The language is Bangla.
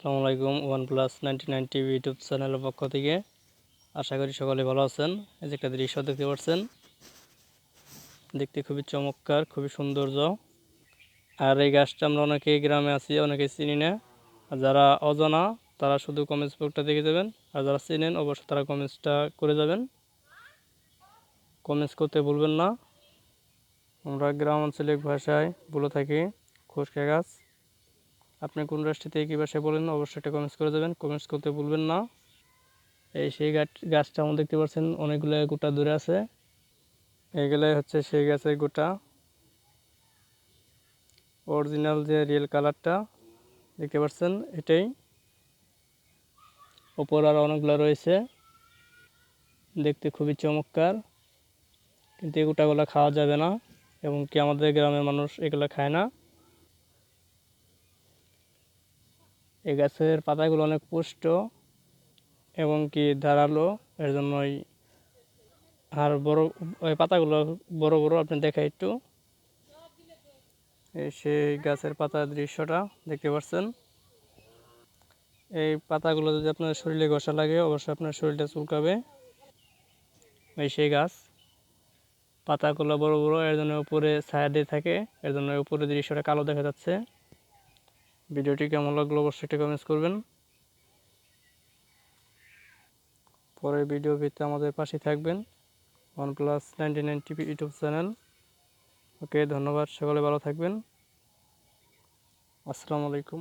আসসালামু আলাইকুম। OnePlus 99 টিভি ইউটিউব চ্যানেলের পক্ষ থেকে আশা করি সকলে ভালো আছেন। এই যে একটা দৃশ্য দেখতে পাচ্ছেন, দেখতে খুবই চমৎকার, খুবই সৌন্দর্য। আর এই গাছটা আমরা অনেকেই গ্রামে আছি, অনেকেই চিনি না। আর যারা অজানা তারা শুধু কমেন্টস বক্সটা দেখে যাবেন, আর যারা চিনেন অবশ্যই তারা কমেন্টসটা করে যাবেন। কমেন্টস করতে ভুলবেন না। আমরা গ্রাম আঞ্চলিক ভাষায় বলে থাকি খুশকা গাছ। আপনি কোন রাষ্ট্রতে কী ভাষায় বলেন অবশ্যই একটা কমেন্টস করে যাবেন, কমেন্টস করতে ভুলবেন না। এই সেই গাছটা আমরা দেখতে পাচ্ছেন অনেকগুলো গোটা দূরে আছে। এইগুলাই হচ্ছে সেই গাছের গোটা, অরিজিনাল যে রিয়েল কালারটা দেখতে পাচ্ছেন এটাই। ওপর আর অনেকগুলো রয়েছে, দেখতে খুবই চমৎকার, কিন্তু এই গোটাগুলো খাওয়া যাবে না এবং কি আমাদের গ্রামের মানুষ এগুলো খায় না। এই গাছের পাতাগুলো অনেক পুষ্ট এবং কি ধারালো, এর জন্যই আর বড় ওই পাতাগুলো বড় বড়। আপনি দেখা একটু, এই সেই গাছের পাতার দৃশ্যটা দেখতে পাচ্ছেন। এই পাতাগুলো যদি আপনার শরীরে ঘষা লাগে অবশ্যই আপনার শরীরটা চুলকাবে। এই সেই গাছ, পাতাগুলো বড় বড়, এর জন্য উপরে ছায়া দিয়ে থাকে, এর জন্য উপরে দৃশ্যটা কালো দেখা যাচ্ছে। ভিডিওটি কেমন লাগলো অবশ্যই একটা কমেন্টস করবেন। পরের ভিডিও পেতে আমাদের পাশে থাকবেন। OnePlus 99 TV YouTube channel. Okay, ধন্যবাদ, সকলে ভালো থাকবেন। আসসালামু আলাইকুম।